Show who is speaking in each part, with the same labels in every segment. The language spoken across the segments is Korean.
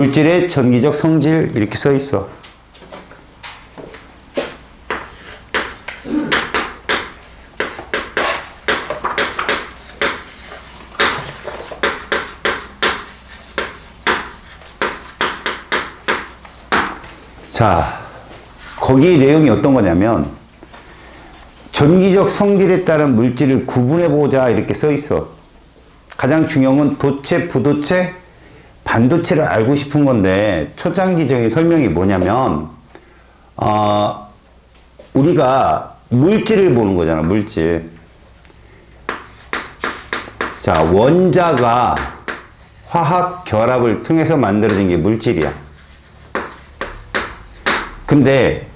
Speaker 1: 물질의 전기적 성질 이렇게 써 있어. 자, 거기 내용이 어떤 거냐면 전기적 성질에 따른 물질을 구분해 보자 이렇게 써 있어. 가장 중요한 건 도체, 부도체, 반도체를 알고 싶은 건데 초창기적인 설명이 뭐냐면 우리가 물질을 보는 거잖아. 물질. 자, 원자가 화학 결합을 통해서 만들어진 게 물질이야. 근데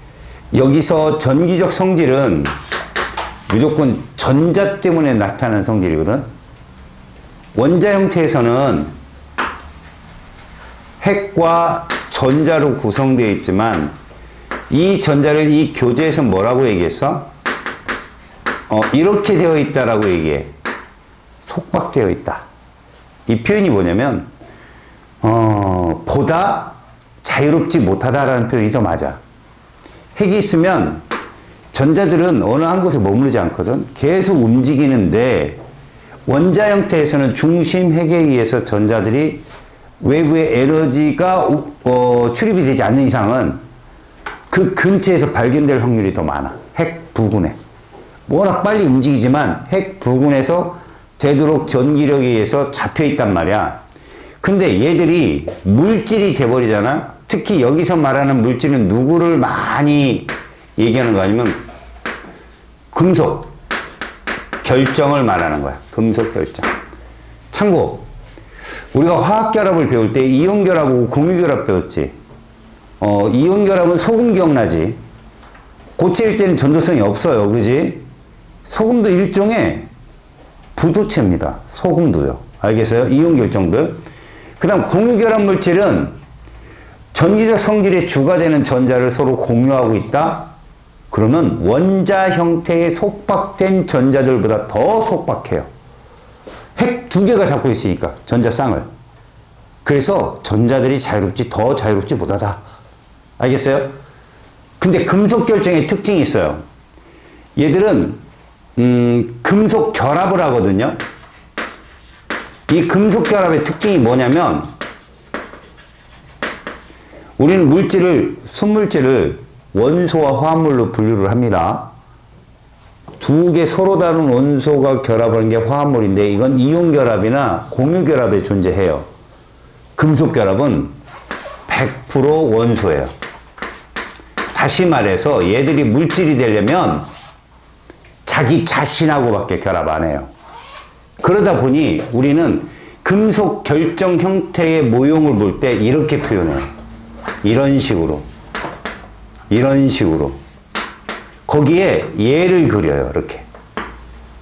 Speaker 1: 여기서 전기적 성질은 무조건 전자 때문에 나타나는 성질이거든. 원자 형태에서는 핵과 전자로 구성되어 있지만 이 전자를 이 교재에서 뭐라고 얘기했어? 이렇게 되어 있다라고 얘기해. 속박되어 있다. 이 표현이 뭐냐면 보다 자유롭지 못하다라는 표현이 더 맞아. 핵이 있으면 전자들은 어느 한 곳에 머무르지 않거든. 계속 움직이는데 원자 형태에서는 중심 핵에 의해서 전자들이 외부의 에너지가 출입이 되지 않는 이상은 그 근처에서 발견될 확률이 더 많아. 핵 부근에. 워낙 빨리 움직이지만 핵 부근에서 되도록 전기력에 의해서 잡혀 있단 말이야. 근데 얘들이 물질이 돼버리잖아. 특히 여기서 말하는 물질은 누구를 많이 얘기하는 거 아니면 금속 결정을 말하는 거야. 금속 결정. 참고 우리가 화학결합을 배울 때 이온결합하고 공유결합 배웠지. 이온결합은 소금 기억나지? 고체일 때는 전도성이 없어요. 그지? 소금도 일종의 부도체입니다. 소금도요. 알겠어요? 이온 결정들. 그 다음 공유결합 물질은 전기적 성질의 주가 되는 전자를 서로 공유하고 있다? 그러면 원자 형태의 속박된 전자들보다 더 속박해요. 핵 두 개가 잡고 있으니까 전자쌍을. 그래서 전자들이 더 자유롭지 못하다. 알겠어요? 근데 금속 결정의 특징이 있어요. 얘들은 금속 결합을 하거든요. 이 금속 결합의 특징이 뭐냐면 우리는 순물질을 원소와 화합물로 분류를 합니다. 두 개 서로 다른 원소가 결합하는 게 화합물인데 이건 이온 결합이나 공유 결합에 존재해요. 금속 결합은 100% 원소예요. 다시 말해서 얘들이 물질이 되려면 자기 자신하고밖에 결합 안 해요. 그러다 보니 우리는 금속 결정 형태의 모형을 볼 때 이렇게 표현해요. 이런 식으로. 거기에 얘를 그려요. 이렇게.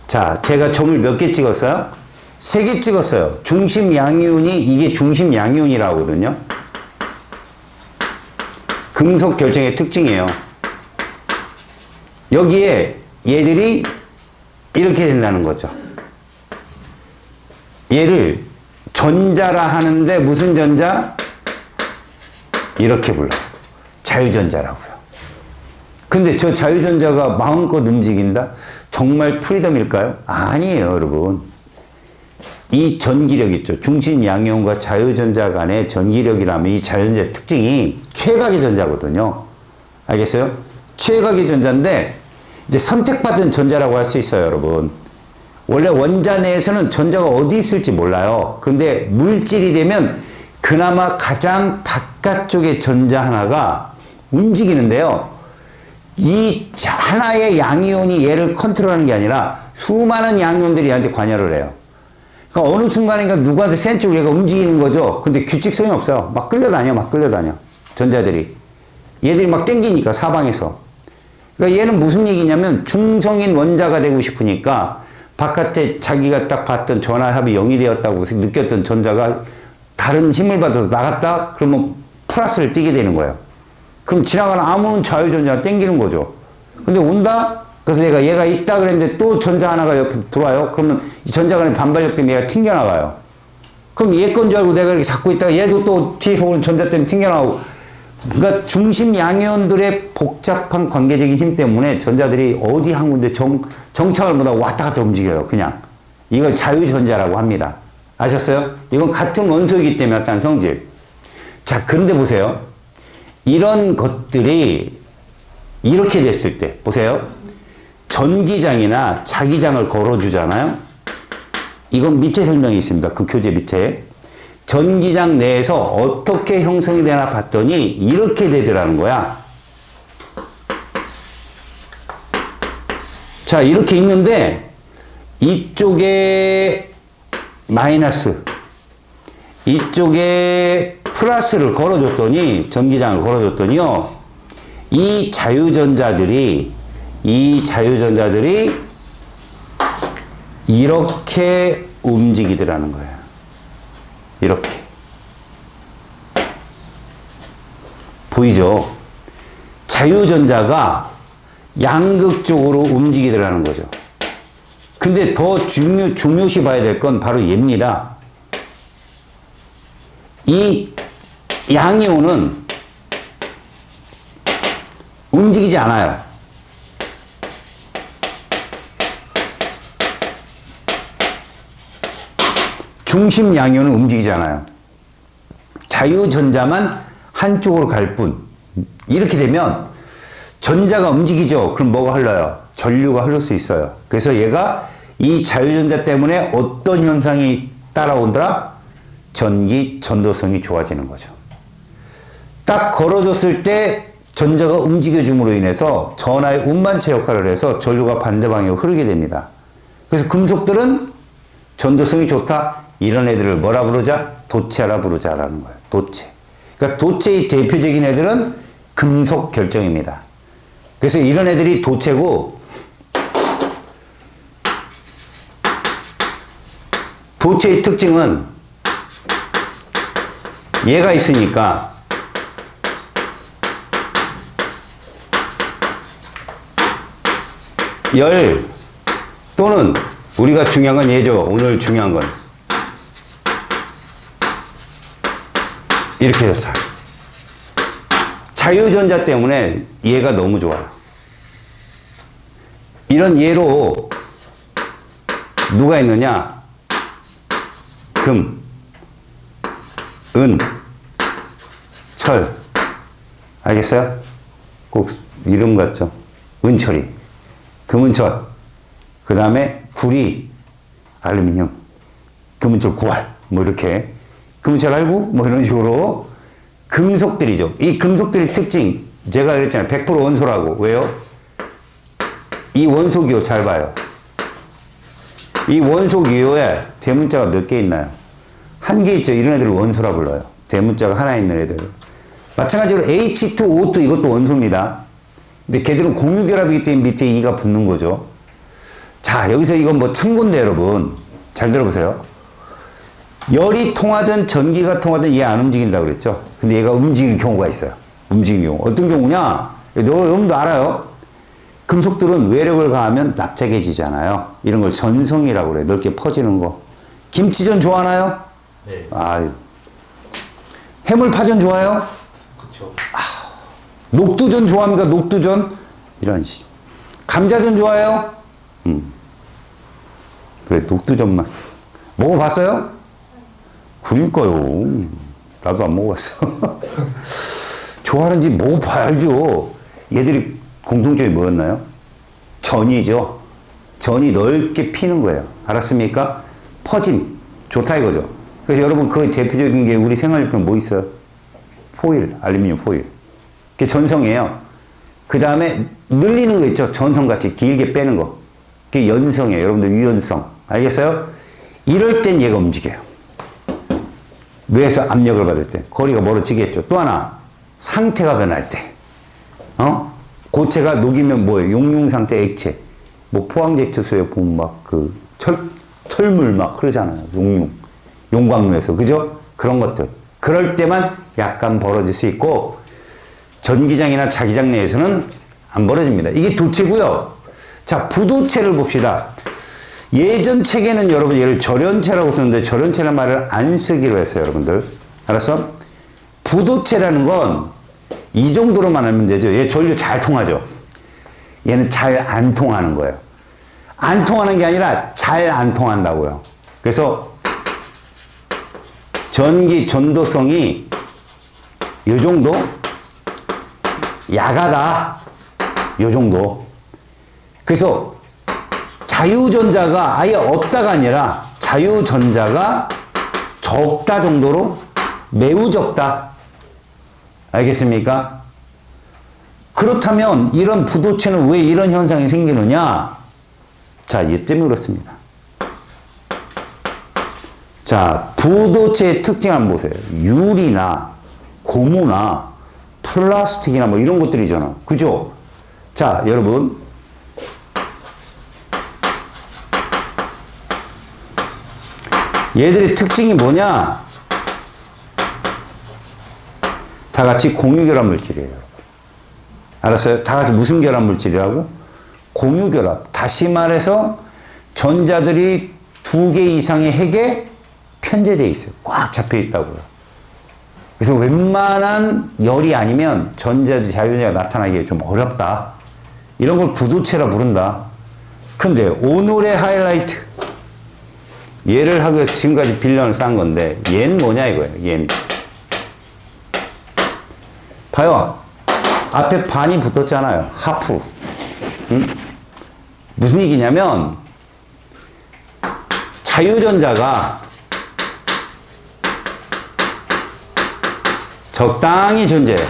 Speaker 1: 자, 제가 점을 몇 개 찍었어요? 3개 찍었어요. 중심 양이온이 이게 중심 양이온이라고 하거든요. 금속 결정의 특징이에요. 여기에 얘들이 이렇게 된다는 거죠. 얘를 전자라 하는데 무슨 전자? 이렇게 불러요. 자유전자라고요. 근데 저 자유전자가 마음껏 움직인다? 정말 프리덤일까요? 아니에요, 여러분. 이 전기력 있죠. 중심 양이온과 자유전자 간의 전기력이라면 이 자유전자의 특징이 최각의 전자거든요. 알겠어요? 최각의 전자인데 이제 선택받은 전자라고 할 수 있어요, 여러분. 원래 원자 내에서는 전자가 어디 있을지 몰라요. 그런데 물질이 되면 그나마 가장 바깥쪽의 전자 하나가 움직이는데요. 이 하나의 양이온이 얘를 컨트롤하는 게 아니라 수많은 양이온들이 얘한테 관여를 해요. 그러니까 어느 순간인가 누구한테 센치로 얘가 움직이는 거죠. 근데 규칙성이 없어요. 막 끌려다녀. 전자들이. 얘들이 막 땡기니까 사방에서. 그러니까 얘는 무슨 얘기냐면 중성인 원자가 되고 싶으니까 바깥에 자기가 딱 봤던 전화합이 0이 되었다고 느꼈던 전자가 다른 힘을 받아서 나갔다? 그러면 플러스를 띄게 되는 거예요. 그럼 지나가는 아무 자유전자가 땡기는 거죠. 근데 온다? 그래서 얘가 있다 그랬는데 또 전자 하나가 옆에 들어와요. 그러면 이 전자 간의 반발력 때문에 얘가 튕겨나가요. 그럼 얘 건 줄 알고 내가 이렇게 잡고 있다가 얘도 또 뒤에서 오는 전자 때문에 튕겨나오고. 그러니까 중심 양이온들의 복잡한 관계적인 힘 때문에 전자들이 어디 한 군데 정착을 못하고 왔다 갔다 움직여요. 그냥. 이걸 자유전자라고 합니다. 아셨어요? 이건 같은 원소이기 때문에 나타난 성질. 자, 그런데 보세요. 이런 것들이 이렇게 됐을 때, 보세요. 전기장이나 자기장을 걸어주잖아요. 이건 밑에 설명이 있습니다. 그 교재 밑에. 전기장 내에서 어떻게 형성이 되나 봤더니 이렇게 되더라는 거야. 자, 이렇게 있는데 이쪽에 마이너스, 이쪽에 플러스를 걸어줬더니, 전기장을 걸어줬더니요, 이 자유전자들이 이렇게 움직이더라는 거예요. 이렇게. 보이죠? 자유전자가 양극적으로 움직이더라는 거죠. 근데 더 중요시 봐야 될 건 바로 얘입니다. 이 양이온은 움직이지 않아요. 중심 양이온은 움직이지 않아요. 자유전자만 한쪽으로 갈 뿐. 이렇게 되면 전자가 움직이죠. 그럼 뭐가 흘러요? 전류가 흐를 수 있어요. 그래서 얘가 이 자유전자 때문에 어떤 현상이 따라온다? 전기 전도성이 좋아지는 거죠. 딱 걸어줬을 때 전자가 움직여줌으로 인해서 전하의 운반체 역할을 해서 전류가 반대 방향으로 흐르게 됩니다. 그래서 금속들은 전도성이 좋다. 이런 애들을 뭐라 부르자? 도체라 부르자라는 거예요. 도체. 그러니까 도체의 대표적인 애들은 금속 결정입니다. 그래서 이런 애들이 도체고, 도체의 특징은 얘가 있으니까 열 또는 우리가 중요한 건 얘죠. 오늘 중요한 건 이렇게 좋다. 자유전자 때문에 얘가 너무 좋아요. 이런 예로 누가 있느냐? 금, 은, 철. 알겠어요? 꼭 이름 같죠? 은철이. 금은철. 그 다음에 구리, 알루미늄. 금은철 구알. 뭐 이렇게. 금은철 알고? 뭐 이런 식으로. 금속들이죠. 이 금속들의 특징. 제가 그랬잖아요. 100% 원소라고. 왜요? 이 원소기호 잘 봐요. 이 원소기호에 대문자가 몇 개 있나요? 한 개 있죠. 이런 애들을 원소라 불러요. 대문자가 하나 있는 애들을. 마찬가지로 H2O2 이것도 원소입니다. 근데 걔들은 공유결합이기 때문에 밑에 2가 붙는 거죠. 자, 여기서 이건 뭐 참고인데 여러분. 잘 들어보세요. 열이 통하든 전기가 통하든 얘 안 움직인다고 그랬죠. 근데 얘가 움직이는 경우가 있어요. 움직이는 경우. 어떤 경우냐? 여러분도 알아요. 금속들은 외력을 가하면 납작해지잖아요. 이런 걸 전성이라고 그래요. 넓게 퍼지는 거. 김치전 좋아하나요?
Speaker 2: 네.
Speaker 1: 아유. 해물파전 좋아해요?
Speaker 2: 그쵸.
Speaker 1: 녹두전 좋아합니까? 녹두전? 이런 씨. 감자전 좋아해요? 그래, 녹두전만. 먹어봤어요? 그러니까요. 나도 안 먹어봤어. 좋아하는지 먹어봐야 알죠. 얘들이 공통점이 뭐였나요? 전이죠. 전이 넓게 피는 거예요. 알았습니까? 퍼짐. 좋다 이거죠. 그래서 여러분 그 대표적인 게 우리 생활용품 뭐 있어요? 포일, 알루미늄 포일. 그게 전성이에요. 그 다음에 늘리는 거 있죠? 전성같이 길게 빼는 거. 그게 연성이에요. 여러분들 유연성. 알겠어요? 이럴 땐 얘가 움직여요. 뇌에서 압력을 받을 때. 거리가 멀어지겠죠. 또 하나. 상태가 변할 때. 고체가 녹이면 뭐예요? 용융 상태 액체. 뭐 포항제철소에 보면 막 그 철물 막 흐르잖아요. 용융. 용광로에서. 그죠? 그런 것들. 그럴 때만 약간 벌어질 수 있고, 전기장이나 자기장 내에서는 안 벌어집니다. 이게 도체고요. 자, 부도체를 봅시다. 예전 책에는 여러분 얘를 절연체라고 썼는데 절연체라는 말을 안 쓰기로 했어요, 여러분들. 알았어? 부도체라는 건 이 정도로만 알면 되죠. 얘 전류 잘 통하죠. 얘는 잘 안 통하는 거예요. 안 통하는 게 아니라 잘 안 통한다고요. 그래서 전기 전도성이 이 정도, 야가다, 이 정도. 그래서 자유전자가 아예 없다가 아니라 자유전자가 적다 정도로 매우 적다. 알겠습니까? 그렇다면 이런 부도체는 왜 이런 현상이 생기느냐? 자, 얘 때문에 그렇습니다. 자, 부도체의 특징 한번 보세요. 유리나 고무나 플라스틱이나 뭐 이런 것들이잖아. 그죠? 자, 여러분. 얘들의 특징이 뭐냐? 다 같이 공유결합 물질이에요. 알았어요? 다 같이 무슨 결합 물질이라고? 공유결합. 다시 말해서 전자들이 2개 이상의 핵에 편제되어 있어요. 꽉 잡혀 있다고요. 그래서 웬만한 열이 아니면 자유전자가 나타나기 좀 어렵다. 이런 걸 부도체라 부른다. 근데 오늘의 하이라이트. 얘를 하기 위해서 지금까지 빌런을 쌓은 건데 얘는 뭐냐 이거예요. 얘는. 봐요. 앞에 반이 붙었잖아요. 하프. 응? 무슨 얘기냐면 자유전자가 적당히 존재해요.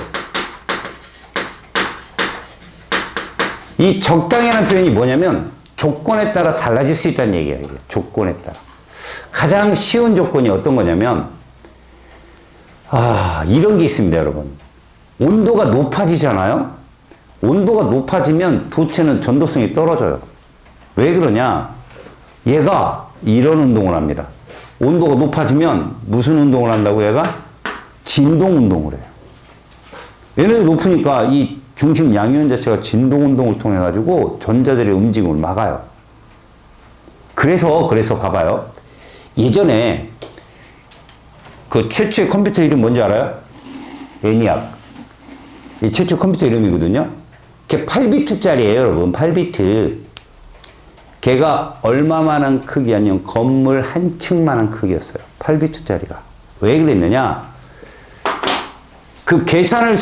Speaker 1: 이 적당이라는 표현이 뭐냐면 조건에 따라 달라질 수 있다는 얘기예요. 이게. 조건에 따라. 가장 쉬운 조건이 어떤 거냐면 이런 게 있습니다, 여러분. 온도가 높아지잖아요. 온도가 높아지면 도체는 전도성이 떨어져요. 왜 그러냐? 얘가 이런 운동을 합니다. 온도가 높아지면 무슨 운동을 한다고 얘가? 진동 운동을 해요. 얘네들 높으니까 이 중심 양이온 자체가 진동 운동을 통해 가지고 전자들의 움직임을 막아요. 그래서 봐봐요. 예전에 그 최초의 컴퓨터 이름 뭔지 알아요? 애니악. 이 최초 컴퓨터 이름이거든요. 걔 8비트짜리예요, 여러분. 8비트. 걔가 얼마만한 크기 아니면 건물 한 층만한 크기였어요. 8비트짜리가. 왜 그랬느냐? 그 계산을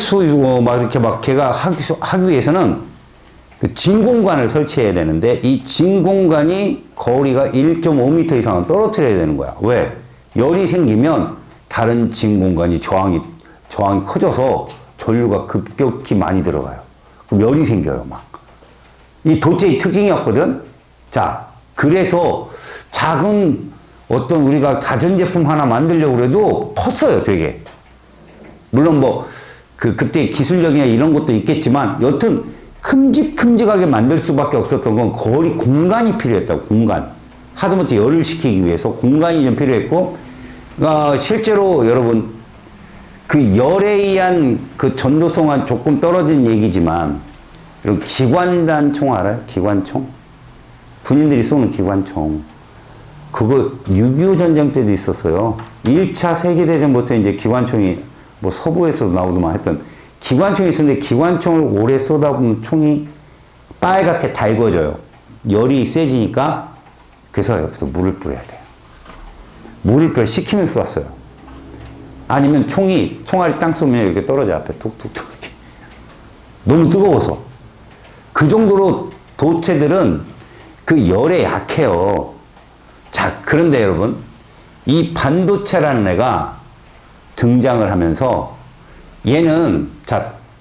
Speaker 1: 걔가 하기 위해서는 그 진공관을 설치해야 되는데 이 진공관이 거리가 1.5m 이상은 떨어뜨려야 되는 거야. 왜? 열이 생기면 다른 진공관이 저항이 커져서 전류가 급격히 많이 들어가요. 그럼 열이 생겨요, 막. 이 도체의 특징이었거든? 자, 그래서 작은 어떤 우리가 가전제품 하나 만들려고 해도 컸어요, 되게. 물론 그때 기술력이나 이런 것도 있겠지만, 여튼 큼직큼직하게 만들 수밖에 없었던 건 공간이 필요했다고, 공간. 하다못해 열을 식히기 위해서 공간이 좀 필요했고, 실제로 여러분, 그 열에 의한 그 전도성은 조금 떨어진 얘기지만, 이런 기관단총 알아요? 기관총? 군인들이 쏘는 기관총. 그거 6.25 전쟁 때도 있었어요. 1차 세계대전부터 이제 기관총이 서부에서도 나오더만 했던 기관총이 있었는데 기관총을 오래 쏘다 보면 총이 빨갛게 달궈져요. 열이 세지니까 그래서 옆에서 물을 뿌려야 돼요. 물을 식히면서 쐈어요. 아니면 총알이 땅 쏘면 이렇게 떨어져 앞에 툭툭툭 이렇게. 너무 뜨거워서. 그 정도로 도체들은 그 열에 약해요. 자, 그런데 여러분, 이 반도체라는 애가 등장을 하면서 얘는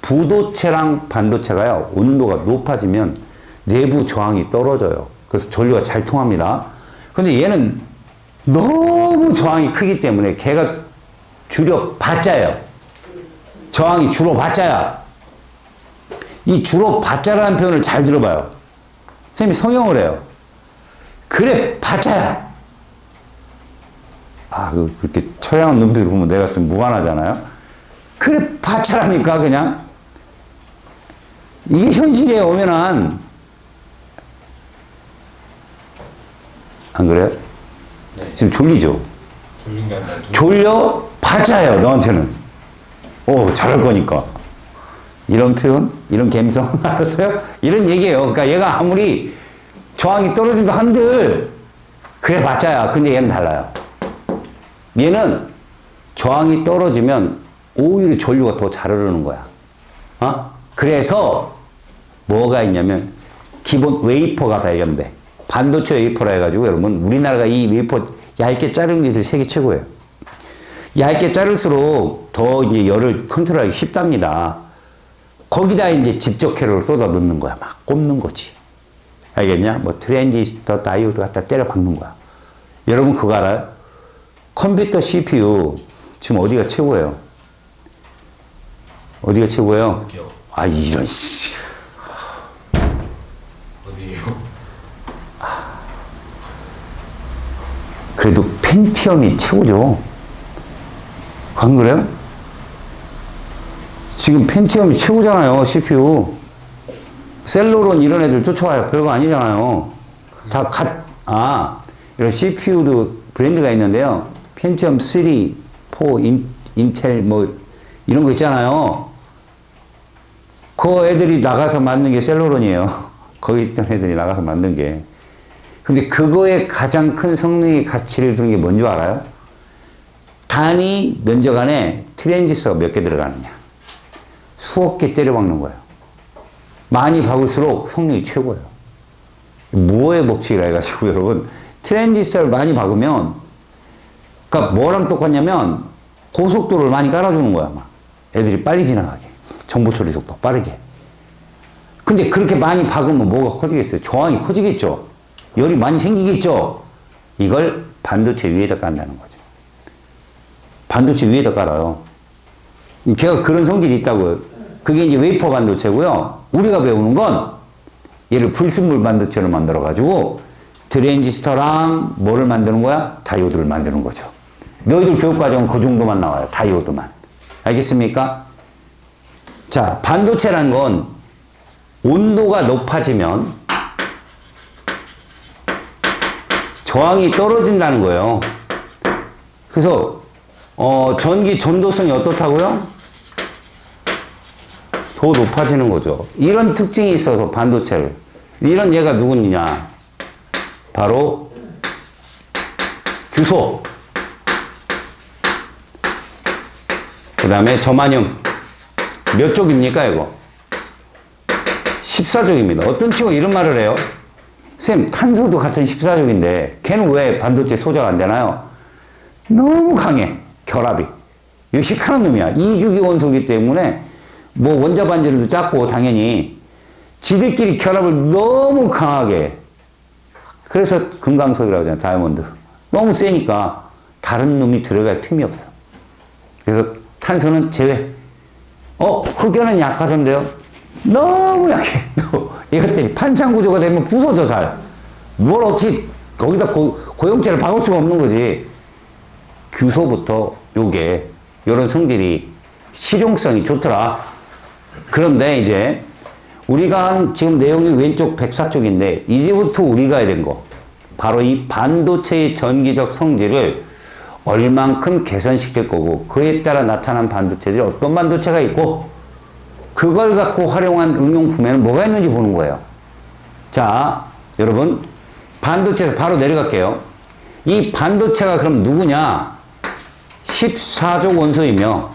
Speaker 1: 부도체랑 반도체가요, 온도가 높아지면 내부 저항이 떨어져요. 그래서 전류가 잘 통합니다. 근데 얘는 너무 저항이 크기 때문에 걔가 줄여봤자예요. 저항이 줄어봤자야. 이 줄어봤자라는 표현을 잘 들어봐요. 선생님이 성형을 해요. 그래, 봤자야. 그렇게 처량한 눈빛으로 보면 내가 좀 무관하잖아요. 그래, 봤자라니까, 그냥. 이게 현실에 오면은, 안 그래요?
Speaker 2: 네.
Speaker 1: 지금 졸리죠?
Speaker 2: 졸린 게 아니라
Speaker 1: 졸려? 받자요, 너한테는. 오, 잘할 거니까. 이런 표현? 이런 감성? 알았어요? 이런 얘기예요. 그러니까 얘가 아무리 저항이 떨어진다 한들, 그래, 받자야. 근데 얘는 달라요. 얘는 저항이 떨어지면 오히려 전류가 더 잘 흐르는 거야. 어? 그래서 뭐가 있냐면 기본 웨이퍼가 발견돼. 반도체 웨이퍼라 해가지고 여러분 우리나라가 이 웨이퍼 얇게 자르는 게 세계 최고예요. 얇게 자를수록 더 이제 열을 컨트롤하기 쉽답니다. 거기다 이제 직접 회로를 쏟아 넣는 거야. 막 꼽는 거지. 알겠냐? 뭐 트랜지스터 다이오드 갖다 때려 박는 거야. 여러분 그거 알아요? 컴퓨터 CPU 지금 어디가 최고예요? 어디가 최고예요?
Speaker 2: 어디요?
Speaker 1: 아 이런 씨.
Speaker 2: 어디에요?
Speaker 1: 그래도 펜티엄이 최고죠. 안 그래요? 지금 펜티엄이 최고잖아요, CPU. 셀로론 이런 애들 쫓아와요. 별거 아니잖아요. 이런 CPU도 브랜드가 있는데요. 펜티엄 3, 4, 인텔 뭐 이런 거 있잖아요. 그 애들이 나가서 만든 게 셀로론이에요. 거기 있던 애들이 나가서 만든 게. 근데 그거의 가장 큰 성능의 가치를 두는 게 뭔지 알아요? 단위 면적 안에 트랜지스터가 몇 개 들어가느냐. 수억 개 때려박는 거예요. 많이 박을수록 성능이 최고예요. 무어의 법칙이라 해가지고 여러분 트랜지스터를 많이 박으면 그러니까 뭐랑 똑같냐면 고속도로를 많이 깔아주는 거야. 막. 애들이 빨리 지나가게. 정보 처리 속도 빠르게. 근데 그렇게 많이 박으면 뭐가 커지겠어요? 저항이 커지겠죠? 열이 많이 생기겠죠? 이걸 반도체 위에다 깐다는 거죠. 반도체 위에다 깔아요. 걔가 그런 성질이 있다고요. 그게 이제 웨이퍼 반도체고요. 우리가 배우는 건 얘를 불순물 반도체로 만들어가지고 트랜지스터랑 뭐를 만드는 거야? 다이오드를 만드는 거죠. 너희들 교육과정은 그 정도만 나와요. 다이오드만. 알겠습니까? 자, 반도체란 건 온도가 높아지면 저항이 떨어진다는 거예요. 그래서 전기 전도성이 어떻다고요? 더 높아지는 거죠. 이런 특징이 있어서 반도체를. 이런 얘가 누구냐? 바로 규소. 그 다음에 저만형. 몇 쪽입니까 이거? 14쪽입니다. 어떤 친구가 이런 말을 해요? 쌤, 탄소도 같은 14쪽인데 걔는 왜 반도체 소자가 안 되나요? 너무 강해. 결합이. 이거 시크한 놈이야. 이주기 원소이기 때문에 뭐 원자 반지름도 작고 당연히 지들끼리 결합을 너무 강하게. 그래서 금강석이라고 하잖아요. 다이아몬드. 너무 세니까 다른 놈이 들어갈 틈이 없어. 그래서 탄소는 제외. 흑연은 약하던데요? 너무 약해. 또 이것들이 판상구조가 되면 부서져 잘. 뭘 어떻게 거기다 고용체를 박을 수가 없는 거지. 규소부터 요게 요런 성질이 실용성이 좋더라. 그런데 이제 우리가 한 지금 내용이 왼쪽 104쪽인데 이제부터 우리가 해야 된 거 바로 이 반도체의 전기적 성질을 얼만큼 개선시킬 거고 그에 따라 나타난 반도체들이 어떤 반도체가 있고 그걸 갖고 활용한 응용품에는 뭐가 있는지 보는 거예요. 자, 여러분 반도체에서 바로 내려갈게요. 이 반도체가 그럼 누구냐? 14족 원소이며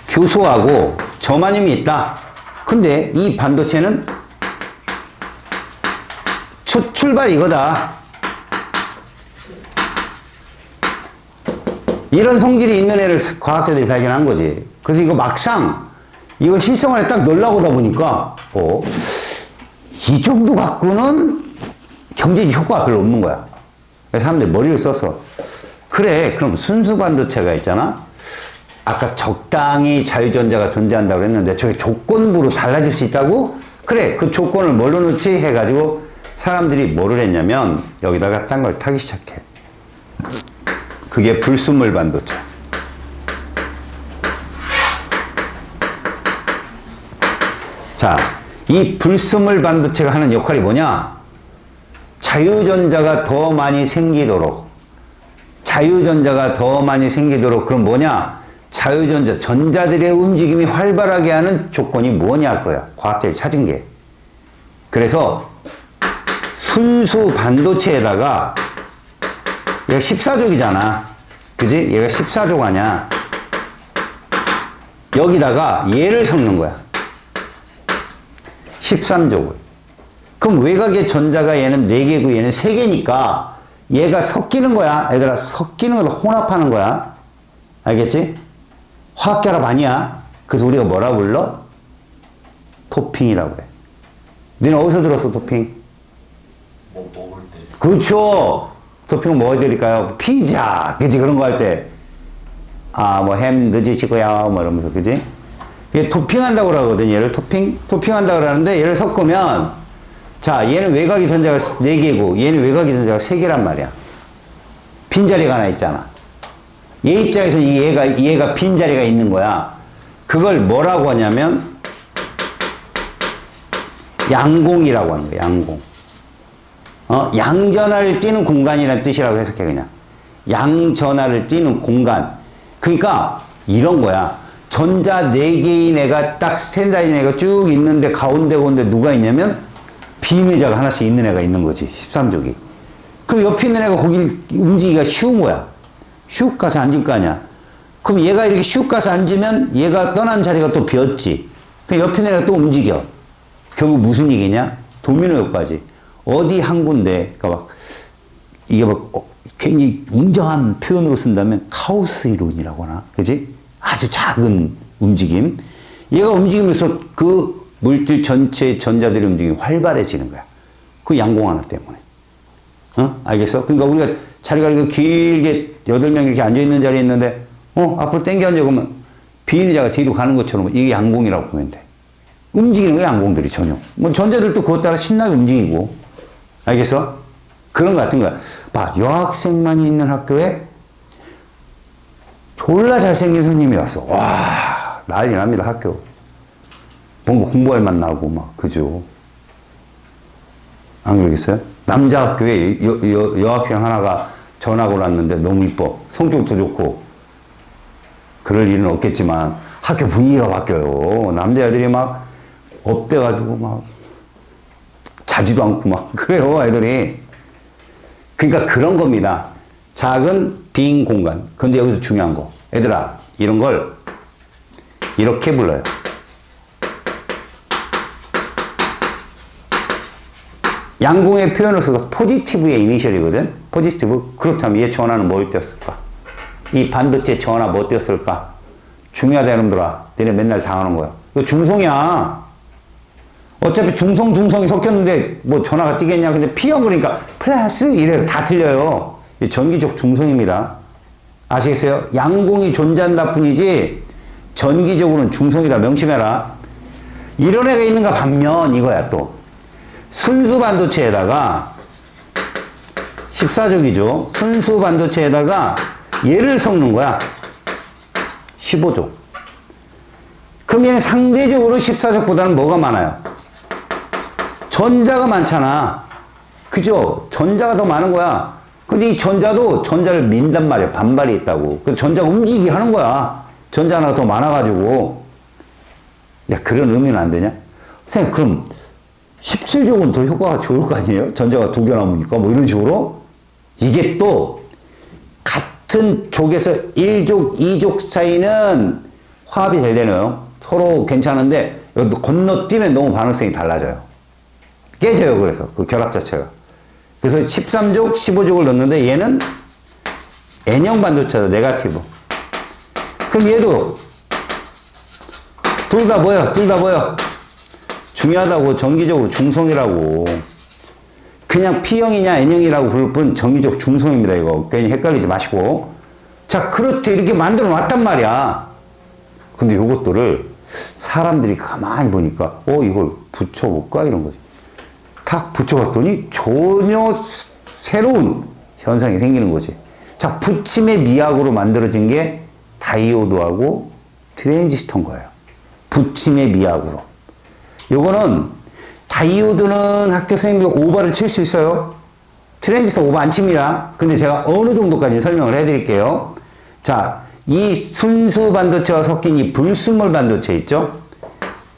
Speaker 1: 교소하고 저마늄이 있다. 근데 이 반도체는 출발 이거다. 이런 성질이 있는 애를 과학자들이 발견한 거지. 그래서 이거 막상 이걸 실생활에 딱 넣으려고 하다 보니까 이 정도 갖고는 경제적 효과가 별로 없는 거야. 그래서 사람들이 머리를 썼어. 그래, 그럼 순수 반도체가 있잖아. 아까 적당히 자유전자가 존재한다고 했는데 저게 조건부로 달라질 수 있다고? 그래, 그 조건을 뭘로 넣지? 해가지고 사람들이 뭐를 했냐면 여기다가 딴 걸 타기 시작해. 그게 불순물 반도체. 자, 이 불순물 반도체가 하는 역할이 뭐냐? 자유전자가 더 많이 생기도록, 그럼 뭐냐? 자유전자, 전자들의 움직임이 활발하게 하는 조건이 뭐냐 할 거야. 과학자들이 찾은 게. 그래서 순수 반도체에다가 얘가 14족이잖아. 그지? 얘가 14족 아니야. 여기다가 얘를 섞는 거야. 13족을. 그럼 외곽의 전자가 얘는 4개고 얘는 3개니까 얘가 섞이는 거야. 얘들아, 섞이는 거다. 혼합하는 거야. 알겠지? 화학결합 아니야. 그래서 우리가 뭐라 불러? 토핑이라고 해. 너는 어디서 들었어, 토핑?
Speaker 2: 뭐 먹을 때.
Speaker 1: 그렇죠. 토핑은 뭐 해드릴까요? 피자. 그지? 그런 거 할 때. 아, 뭐 햄 넣어주시고요. 뭐 이러면서. 그지? 얘 토핑한다고 그러거든. 얘를 토핑한다고 그러는데 얘를 섞으면 자, 얘는 외곽의 전자가 4개고 얘는 외곽의 전자가 3개란 말이야. 빈자리가 하나 있잖아. 얘 입장에서는 얘가 빈자리가 있는 거야. 그걸 뭐라고 하냐면 양공이라고 하는 거야. 양공. 양전하를 띄는 공간이라는 뜻이라고 해석해 그냥. 양전하를 띄는 공간. 그러니까 이런 거야. 전자 4개인 애가 딱 스탠다인 애가 쭉 있는데 가운데 누가 있냐면 빈 의자가 하나씩 있는 애가 있는 거지. 13족이. 그럼 옆에 있는 애가 거길 움직이기가 쉬운 거야. 슉 가서 앉을 거 아니야. 그럼 얘가 이렇게 슉 가서 앉으면 얘가 떠난 자리가 또 비었지. 그럼 옆에 있는 애가 또 움직여. 결국 무슨 얘기냐? 도미노 효과지. 어디 한 군데, 그러니까 막 이게 막 굉장히 웅장한 표현으로 쓴다면 카오스 이론이라고 하나? 그지? 아주 작은 움직임. 얘가 움직이면서 그 물질 전체의 전자들의 움직임이 활발해지는 거야. 그 양공 하나 때문에. 알겠어? 그러니까 우리가 자리가 이렇게 길게 8명 이렇게 앉아있는 자리에 있는데, 앞으로 땡겨 앉아보면 빈 의자가 뒤로 가는 것처럼 이게 양공이라고 보면 돼. 움직이는 거야, 양공들이 전혀. 뭐 전자들도 그것 따라 신나게 움직이고. 알겠어? 그런 거 같은 거야. 봐, 여학생만 있는 학교에 졸라 잘생긴 선생님이 왔어. 와, 난리 납니다, 학교. 뭔가 공부할 맛 나고, 막, 그죠? 안 그러겠어요? 남자 학교에 여학생 하나가 전학을 왔는데 너무 이뻐. 성격도 좋고. 그럴 일은 없겠지만, 학교 분위기가 바뀌어요. 남자애들이 막, 업돼가지고 막, 자지도 않고 막, 그래요, 애들이. 그러니까 그런 겁니다. 작은 빈 공간. 근데 여기서 중요한 거. 얘들아, 이런 걸 이렇게 불러요. 양공의 표현을 써서 포지티브의 이니셜이거든. 포지티브. 그렇다면 얘 전화는 뭘 띄었을까? 이 반도체 전화 뭐 띄었을까? 중요하다 이놈들아. 너네 맨날 당하는 거야. 이거 중성이야. 어차피 중성이 섞였는데 뭐 전화가 뛰겠냐. 근데 P형 그러니까 플러스 이래서 다 틀려요. 전기적 중성입니다. 아시겠어요? 양공이 존재한다 뿐이지 전기적으로는 중성이다. 명심해라. 이런 애가 있는가 반면 이거야 또. 순수 반도체에다가 14족이죠. 순수 반도체에다가 얘를 섞는 거야. 15족. 그럼 얘는 상대적으로 14족보다는 뭐가 많아요? 전자가 많잖아. 그죠? 전자가 더 많은 거야. 근데 이 전자도 전자를 민단 말이야. 반발이 있다고. 그래서 전자가 움직이게 하는 거야. 전자 하나가 더 많아가지고. 야, 그런 의미는 안 되냐? 선생님, 그럼 17족은 더 효과가 좋을 거 아니에요? 전자가 2개 남으니까. 뭐 이런 식으로. 이게 또 같은 족에서 1족, 2족 사이는 화합이 잘 되네요. 서로 괜찮은데 건너뛰면 너무 반응성이 달라져요. 깨져요. 그래서 그 결합 자체가. 그래서 13족, 15족을 넣는데 얘는 N형 반도체다. 네가티브. 그럼 얘도 둘 다 뭐야? 둘 다 뭐야? 중요하다고. 전기적으로 중성이라고. 그냥 P형이냐 N형이라고 부를 뿐 전기적 중성입니다. 이거 괜히 헷갈리지 마시고. 자, 그렇게 이렇게 만들어 놨단 말이야. 근데 요것들을 사람들이 가만히 보니까 이걸 붙여볼까 이런 거지. 탁 붙여봤더니 전혀 새로운 현상이 생기는 거지. 자, 붙임의 미학으로 만들어진 게 다이오드하고 트랜지스터인 거예요. 붙임의 미학으로. 요거는 다이오드는 학교 선생님이 오버를 칠 수 있어요. 트랜지스터 오버 안 칩니다. 근데 제가 어느 정도까지 설명을 해드릴게요. 자, 이 순수 반도체와 섞인 이 불순물 반도체 있죠?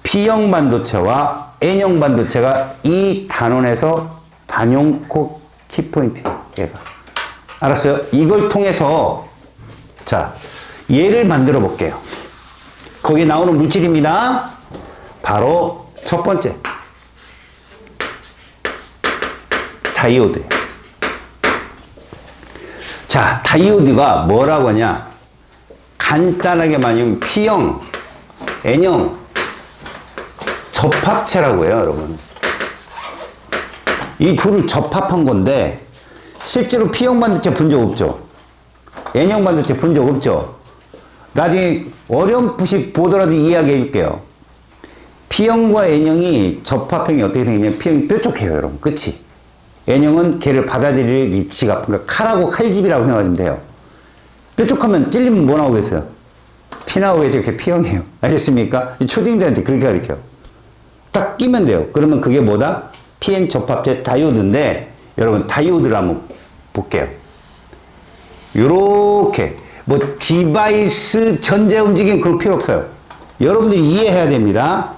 Speaker 1: P형 반도체와 N형 반도체가 이 단원에서 단용코 키포인트예요. 얘가. 알았어요? 이걸 통해서 자, 얘를 만들어 볼게요. 거기에 나오는 물질입니다. 바로 첫 번째 다이오드. 자, 다이오드가 뭐라고 하냐? 간단하게 말하면 P형, N형 접합체라고 해요, 여러분. 이 둘을 접합한 건데 실제로 P형 반도체 본 적 없죠? N형 반도체 본 적 없죠? 나중에 어렴풋이 보더라도 이야기해 줄게요. P형과 N형이 접합형이 어떻게 생기냐면 P형이 뾰족해요, 여러분. 그치? N형은 걔를 받아들일 위치가, 그러니까 칼하고 칼집이라고 생각하시면 돼요. 뾰족하면 찔리면 뭐 나오겠어요? 피 나오겠죠. 그게 P형이에요. 알겠습니까? 초딩들한테 그렇게 가르쳐요. 딱 끼면 돼요. 그러면 그게 뭐다? PN 접합체 다이오드인데, 여러분, 다이오드를 한번 볼게요. 요렇게, 뭐, 디바이스 전자 움직임 그럴 필요 없어요. 여러분들이 이해해야 됩니다.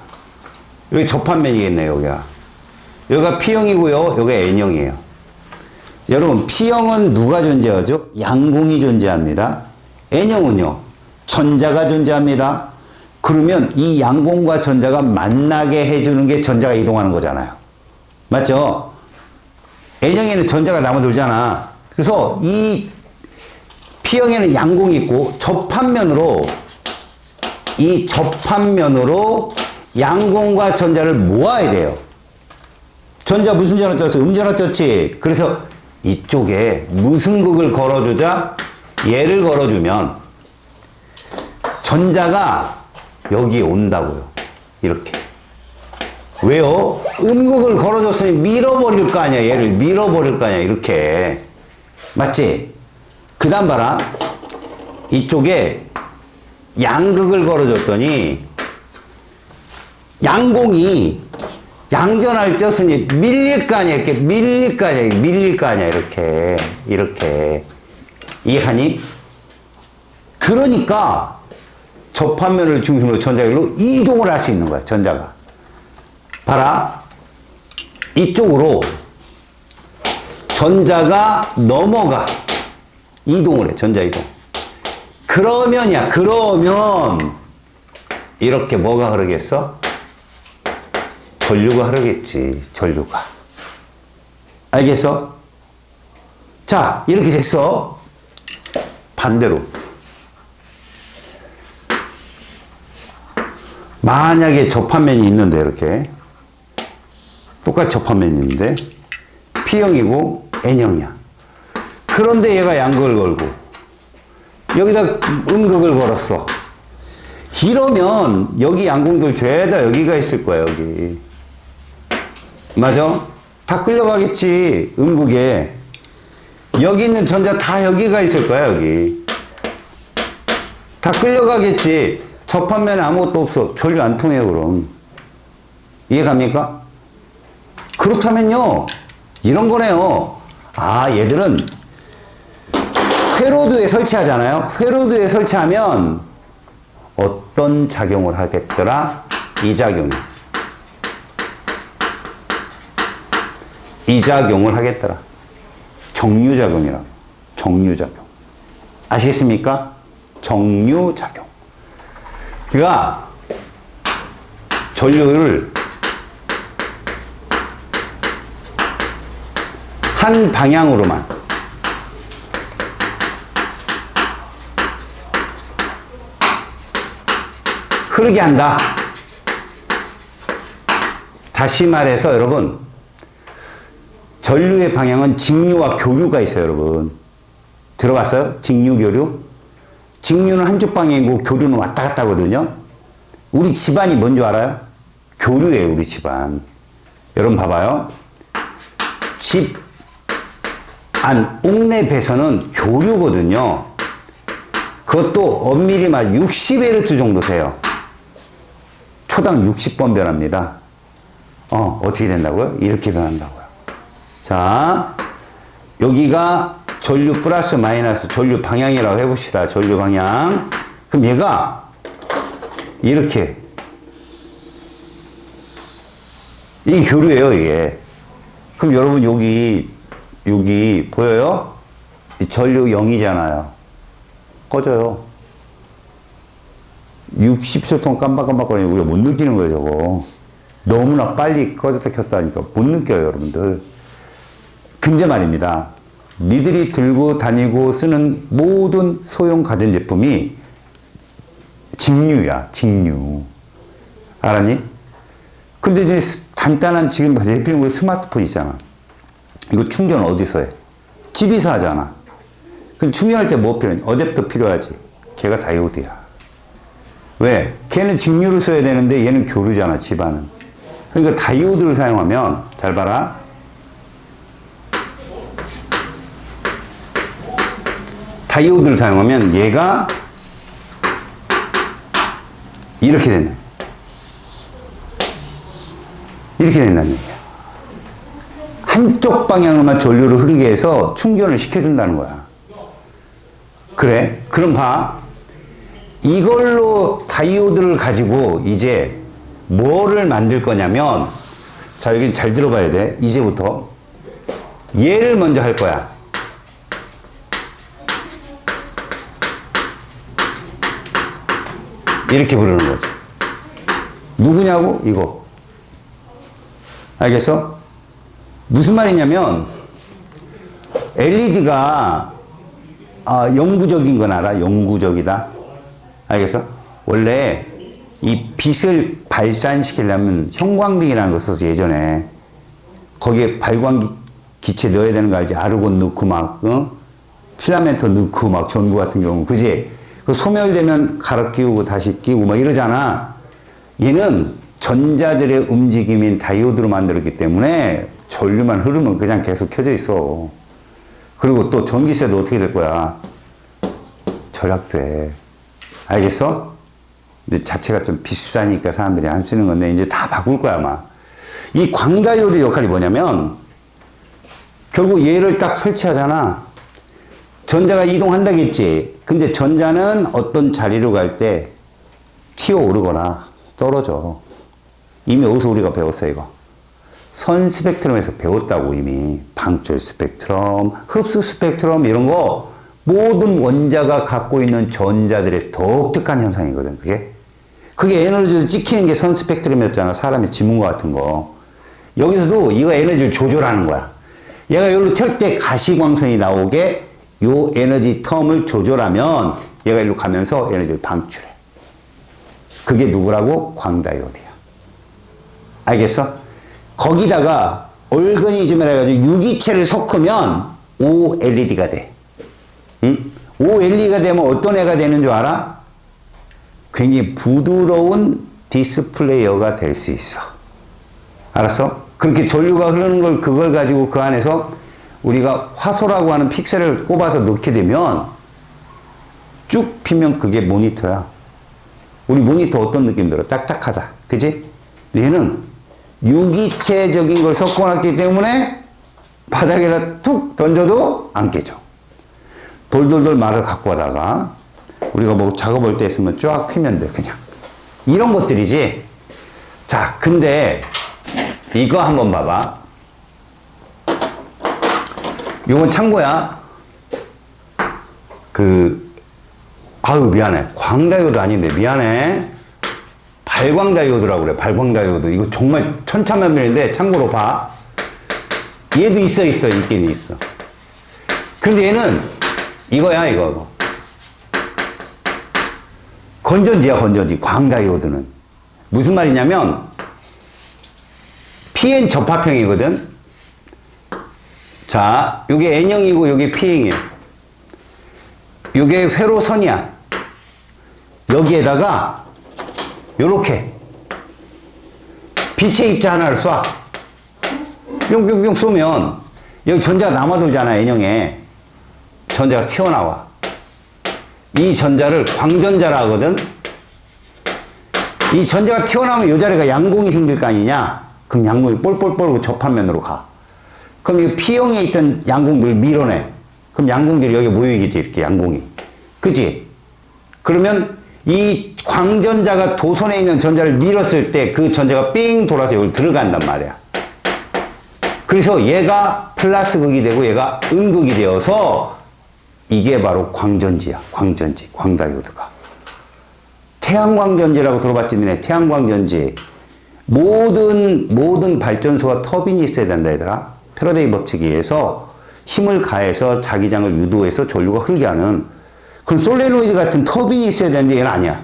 Speaker 1: 여기 접합면이겠네요, 여기가. 여기가 P형이고요, 여기가 N형이에요. 여러분, P형은 누가 존재하죠? 양공이 존재합니다. N형은요, 전자가 존재합니다. 그러면 이 양공과 전자가 만나게 해주는 게 전자가 이동하는 거잖아요. 맞죠? N형에는 전자가 남아돌잖아. 그래서 이 P형에는 양공이 있고 이 접합면으로 양공과 전자를 모아야 돼요. 전자 무슨 전화 떴어? 음전화 떴지. 그래서 이쪽에 무슨 극을 걸어주자? 얘를 걸어주면 전자가 여기에 온다고요. 이렇게. 왜요? 음극을 걸어줬으니 밀어버릴 거 아니야. 얘를 밀어버릴 거 아니야. 이렇게. 맞지? 그 다음 봐라. 이쪽에 양극을 걸어줬더니 양공이 양전할 때 쓰니 밀릴 거 아니야. 이렇게 밀릴 거 아니야. 밀릴 거 아니야. 이렇게. 이해하니? 그러니까 접합면을 중심으로 전자기로 이동을 할 수 있는 거야. 전자가. 봐라. 이쪽으로 전자가 넘어가. 이동을 해. 전자 이동. 그러면 이렇게 뭐가 흐르겠어? 전류가 흐르겠지. 전류가. 알겠어? 자, 이렇게 됐어. 반대로. 만약에 접합면이 있는데, 이렇게. 똑같이 접합면이 있는데, P형이고 N형이야. 그런데 얘가 양극을 걸고, 여기다 음극을 걸었어. 이러면, 여기 양공들 죄다 여기가 있을 거야, 여기. 맞아? 다 끌려가겠지, 음극에. 여기 있는 전자 다 여기가 있을 거야, 여기. 다 끌려가겠지. 접합면에 아무것도 없어. 전류 안 통해요, 그럼. 이해갑니까? 그렇다면요, 이런 거네요. 아, 얘들은 회로드에 설치하잖아요. 회로드에 설치하면 어떤 작용을 하겠더라? 이 작용이. 이 작용을 하겠더라. 정류작용이라고. 정류작용. 아시겠습니까? 정류작용. 그가 전류를 한 방향으로만 흐르게 한다. 다시 말해서 여러분, 전류의 방향은 직류와 교류가 있어요, 여러분. 들어봤어요? 직류, 교류? 직류는 한쪽 방향이고 교류는 왔다 갔다 하거든요. 우리 집안이 뭔지 알아요? 교류예요, 우리 집안. 여러분 봐봐요. 집 안 옥내 배선은 교류거든요. 그것도 엄밀히 말 60Hz 정도 돼요. 초당 60번 변합니다. 어떻게 된다고요? 이렇게 변한다고요. 자, 여기가 전류 플러스 마이너스 전류 방향이라고 해봅시다. 전류 방향. 그럼 얘가 이렇게. 이게 교류예요, 이게. 그럼 여러분 여기 보여요? 이 전류 0이잖아요. 꺼져요. 60초 동안 깜박깜박거리면 우리가 못 느끼는 거예요, 저거. 너무나 빨리 꺼졌다 켰다 하니까 못 느껴요, 여러분들. 근데 말입니다. 니들이 들고 다니고 쓰는 모든 소형 가전제품이 직류야, 직류. 알았니? 근데 이제 간단한 지금 제품 우리 스마트폰 있잖아. 이거 충전 어디서 해? 집에서 하잖아. 근데 충전할 때 뭐 필요해? 어댑터 필요하지. 걔가 다이오드야. 왜? 걔는 직류를 써야 되는데 얘는 교류잖아, 집안은. 그러니까 다이오드를 사용하면, 잘 봐라. 다이오드를 사용하면 얘가 이렇게 된다. 이렇게 된다는 얘기야. 한쪽 방향으로만 전류를 흐르게 해서 충전을 시켜준다는 거야. 그래? 그럼 봐. 이걸로 다이오드를 가지고 이제 뭐를 만들 거냐면, 자, 여기 잘 들어봐야 돼. 이제부터. 얘를 먼저 할 거야. 이렇게 부르는 거지. 누구냐고? 이거. 알겠어? 무슨 말이냐면, LED가, 영구적인 건 알아? 영구적이다. 알겠어? 원래, 이 빛을 발산시키려면 형광등이라는 거 써서 예전에, 거기에 발광 기체 넣어야 되는 거 알지? 아르곤 넣고 막, 필라멘트 넣고 막, 전구 같은 경우. 그지? 그 소멸되면 갈아 끼우고 다시 끼우고 막 이러잖아. 얘는 전자들의 움직임인 다이오드로 만들었기 때문에 전류만 흐르면 그냥 계속 켜져 있어. 그리고 또 전기세도 어떻게 될 거야? 절약돼. 알겠어? 근데 자체가 좀 비싸니까 사람들이 안 쓰는 건데 이제 다 바꿀 거야 아마. 이 광다이오드 역할이 뭐냐면 결국 얘를 딱 설치하잖아. 전자가 이동한다겠지. 근데 전자는 어떤 자리로 갈 때 튀어오르거나 떨어져. 이미 어디서 우리가 배웠어, 이거? 선 스펙트럼에서 배웠다고, 이미. 방출 스펙트럼, 흡수 스펙트럼, 이런 거, 모든 원자가 갖고 있는 전자들의 독특한 현상이거든, 그게. 그게 에너지를 찍히는 게 선 스펙트럼이었잖아, 사람의 지문과 같은 거. 여기서도 이거 에너지를 조절하는 거야. 얘가 여기로 튈 때 가시광선이 나오게 요 에너지 텀을 조절하면 얘가 일로 가면서 에너지를 방출해. 그게 누구라고? 광다이오드야. 알겠어? 거기다가 올거니즘이라 해가지고 유기체를 섞으면 OLED가 돼. 응? OLED가 되면 어떤 애가 되는 줄 알아? 굉장히 부드러운 디스플레이어가 될 수 있어. 알았어? 그렇게 전류가 흐르는 걸 그걸 가지고 그 안에서 우리가 화소라고 하는 픽셀을 꼽아서 넣게 되면 쭉 피면 그게 모니터야. 우리 모니터 어떤 느낌 들어? 딱딱하다. 그지? 얘는 유기체적인 걸 섞어놨기 때문에 바닥에다 툭 던져도 안 깨져. 돌돌돌 말을 갖고 가다가 우리가 뭐 작업할 때 있으면 쫙 피면 돼. 그냥. 이런 것들이지. 자, 근데 이거 한번 봐봐. 이건 참고야. 아유, 미안해. 광다이오드 아닌데, 미안해. 발광다이오드라고 그래, 발광다이오드. 이거 정말 천차만별인데, 참고로 봐. 얘도 있긴 있어. 근데 얘는 이거야, 이거. 건전지야, 건전지. 광다이오드는. 무슨 말이냐면, PN 접합형이거든? 자, 요게 N형이고 요게 P형이에요. 요게 회로선이야. 여기에다가 요렇게 빛의 입자 하나를 쏴. 뿅뿅뿅 쏘면 여기 전자가 남아돌잖아, N형에. 전자가 튀어나와. 이 전자를 광전자라 하거든. 이 전자가 튀어나오면 이 자리가 양공이 생길 거 아니냐. 그럼 양궁이 볼볼볼 접합면으로 가. 그럼 이 P형에 있던 양궁들을 밀어내. 그럼 양궁들이 여기 모이겠지, 이렇게 양궁이. 그지? 그러면 이 광전자가 도선에 있는 전자를 밀었을 때 그 전자가 삥 돌아서 여기 들어간단 말이야. 그래서 얘가 플러스 극이 되고 얘가 음극이 되어서 이게 바로 광전지야. 광전지, 광다이오드가. 태양광전지라고 들어봤지, 너네? 태양광전지. 모든 발전소와 터빈이 있어야 된다, 얘들아. 패러데이 법칙에 의해서 힘을 가해서 자기장을 유도해서 전류가 흐르게 하는 그런 솔레노이드 같은 터빈이 있어야 되는데 얘는 아니야.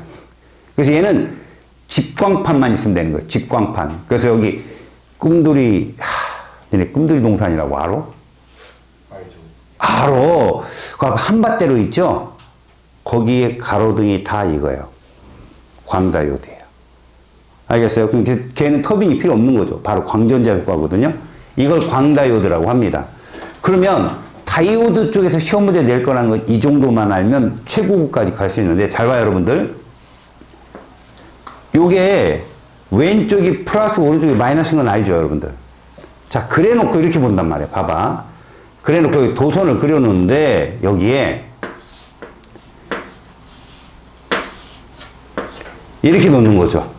Speaker 1: 그래서 얘는 집광판만 있으면 되는 거야. 집광판. 그래서 여기 꿈돌이, 너네 꿈돌이 동산이라고 알아?
Speaker 2: 알죠.
Speaker 1: 알아. 그 한밭대로 있죠? 거기에 가로등이 다 이거예요. 광다이오드예요. 알겠어요? 그럼 걔는 터빈이 필요 없는 거죠. 바로 광전자 효과거든요. 이걸 광다이오드라고 합니다. 그러면 다이오드 쪽에서 시험 문제 낼 거라는 건 이 정도만 알면 최고급까지 갈 수 있는데 잘 봐요, 여러분들. 요게 왼쪽이 플러스 오른쪽이 마이너스인 건 알죠, 여러분들. 자, 그래놓고 이렇게 본단 말이에요. 봐봐. 그래놓고 도선을 그려놓는데 여기에 이렇게 놓는 거죠.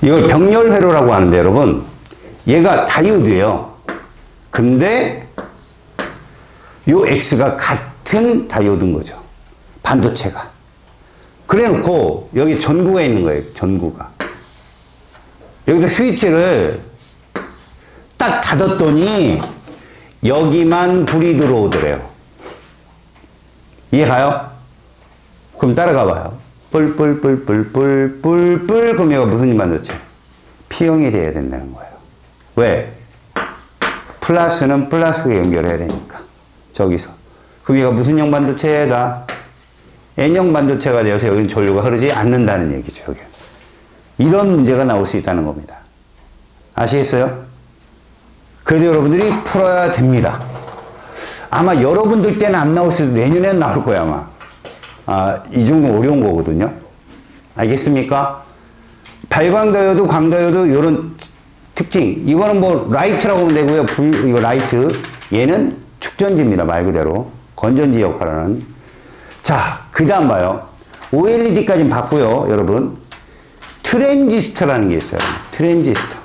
Speaker 1: 이걸 병렬회로라고 하는데 여러분, 얘가 다이오드예요. 근데 요 X가 같은 다이오드인 거죠. 반도체가. 그래놓고 여기 전구가 있는 거예요. 전구가. 여기서 스위치를 딱 닫았더니 여기만 불이 들어오더래요. 이해가요? 그럼 따라가 봐요. 뿔뿔뿔뿔뿔뿔뿔. 그럼 얘가 무슨 반도체? P형이 돼야 된다는 거예요. 왜? 플러스는 플러스가 연결해야 되니까. 저기서. 그럼 얘가 무슨 형 반도체다? N형 반도체가 되어서 여기는 전류가 흐르지 않는다는 얘기죠. 여기. 이런 문제가 나올 수 있다는 겁니다. 아시겠어요? 그래도 여러분들이 풀어야 됩니다. 아마 여러분들 때는 안 나올 수도 내년에는 나올 거야, 아마. 이 정도 어려운 거거든요. 알겠습니까? 발광다이오드, 광다이오드, 이런 특징. 이거는 뭐, 라이트라고 하면 되고요. 이거 라이트. 얘는 축전지입니다. 말 그대로. 건전지 역할을 하는. 자, 그 다음 봐요. OLED까지는 봤고요, 여러분. 트랜지스터라는 게 있어요. 트랜지스터.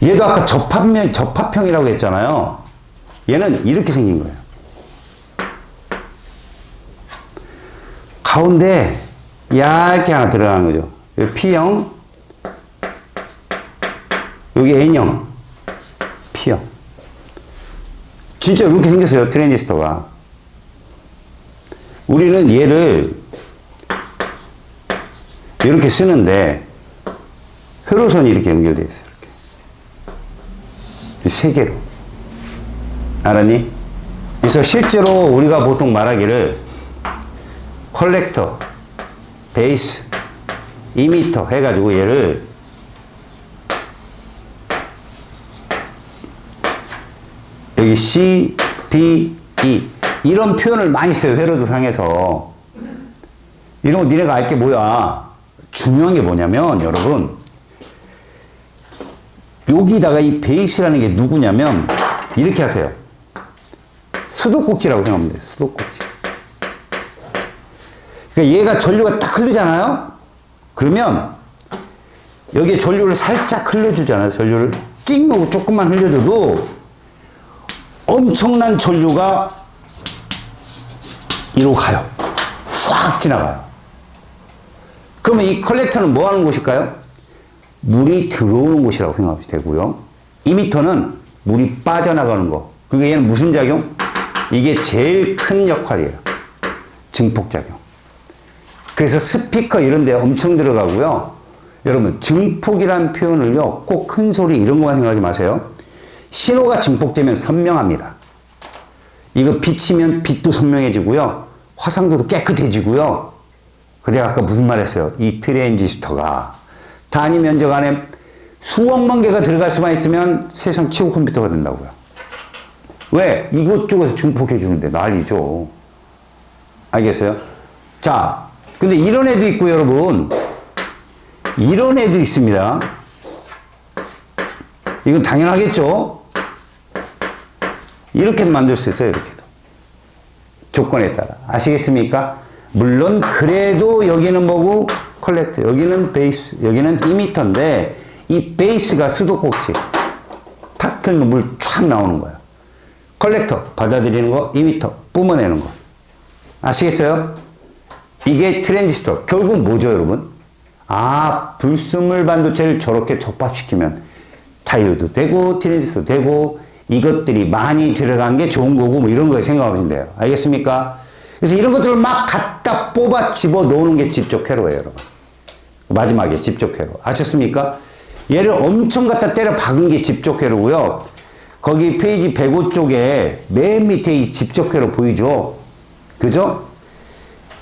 Speaker 1: 얘도 아까 접합형이라고 했잖아요. 얘는 이렇게 생긴 거예요. 가운데 얇게 하나 들어가는 거죠. 여기 P형, 여기 N형, P형. 진짜 이렇게 생겼어요, 트랜지스터가. 우리는 얘를 이렇게 쓰는데 회로선이 이렇게 연결되어 있어요. 이렇게. 세 개로. 알았니? 그래서 실제로 우리가 보통 말하기를 컬렉터, 베이스, 이미터 해가지고 얘를 여기 C, B, E 이런 표현을 많이 써요. 회로도 상에서. 이런 거 니네가 알 게 뭐야? 중요한 게 뭐냐면 여러분 여기다가 이 베이스라는 게 누구냐면 이렇게 하세요. 수도꼭지라고 생각하면 돼요. 수도꼭지. 그러니까 얘가 전류가 딱 흐르잖아요? 그러면 여기에 전류를 살짝 흘려주잖아요. 전류를 찡 하고 조금만 흘려줘도 엄청난 전류가 이리로 가요. 확 지나가요. 그러면 이 컬렉터는 뭐 하는 곳일까요? 물이 들어오는 곳이라고 생각하면 되고요. 이미터는 물이 빠져나가는 거. 그게 얘는 무슨 작용? 이게 제일 큰 역할이에요. 증폭작용. 그래서 스피커 이런 데 엄청 들어가고요. 여러분 증폭이라는 표현을요 꼭 큰 소리 이런 것만 생각하지 마세요. 신호가 증폭되면 선명합니다. 이거 비치면 빛도 선명해지고요. 화상도도 깨끗해지고요. 근데 아까 무슨 말 했어요? 이 트랜지스터가 단위 면적 안에 수억만 개가 들어갈 수만 있으면 세상 최고 컴퓨터가 된다고요. 왜? 이것저것서 증폭해 주는데 난리죠. 알겠어요? 자, 근데 이런 애도 있고 여러분, 이런 애도 있습니다. 이건 당연하겠죠? 이렇게도 만들 수 있어요, 이렇게도. 조건에 따라. 아시겠습니까? 물론, 그래도 여기는 뭐고? 컬렉터. 여기는 베이스. 여기는 이미터인데, 이 베이스가 수도꼭지. 탁 틀면 물 촥 나오는 거예요. 컬렉터. 받아들이는 거, 이미터. 뿜어내는 거. 아시겠어요? 이게 트랜지스터. 결국 뭐죠, 여러분? 아, 불순물 반도체를 저렇게 접합시키면 다이오도 되고, 트랜지스터 되고, 이것들이 많이 들어간 게 좋은 거고, 뭐 이런 거 생각하면 돼요. 알겠습니까? 그래서 이런 것들을 막 갖다 뽑아 집어 넣는 게 집적회로예요, 여러분. 마지막에 집적회로. 아셨습니까? 얘를 엄청 갖다 때려 박은 게 집적회로고요. 거기 페이지 105 쪽에 맨 밑에 이 집적회로 보이죠? 그죠?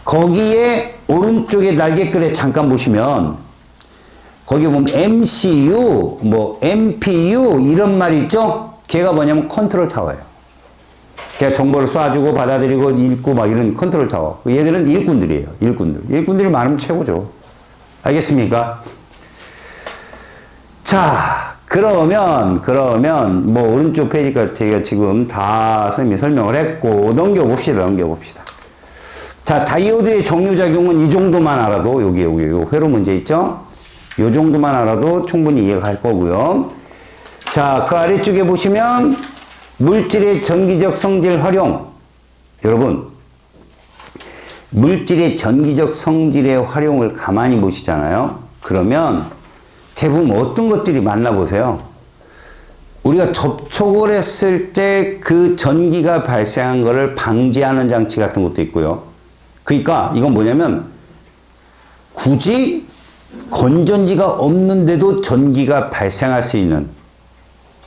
Speaker 1: 거기에 오른쪽에 날개글에 잠깐 보시면 거기 보면 MCU, 뭐 MPU 이런 말 있죠? 걔가 뭐냐면 컨트롤 타워예요. 걔가 정보를 쏴주고 받아들이고 읽고 막 이런 컨트롤 타워. 얘들은 일꾼들이에요. 일꾼들. 일꾼들이 많으면 최고죠. 알겠습니까? 자, 그러면 뭐 오른쪽 페이지까지 제가 지금 다 선생님이 설명을 했고 넘겨봅시다. 자, 다이오드의 정류작용은 이 정도만 알아도 여기 요 회로 문제 있죠? 요 정도만 알아도 충분히 이해가 갈 거고요. 자, 그 아래쪽에 보시면 물질의 전기적 성질 활용. 여러분, 물질의 전기적 성질의 활용을 가만히 보시잖아요. 그러면 대부분 어떤 것들이 만나보세요. 우리가 접촉을 했을 때 그 전기가 발생한 것을 방지하는 장치 같은 것도 있고요. 그러니까 이건 뭐냐면 굳이 건전지가 없는데도 전기가 발생할 수 있는,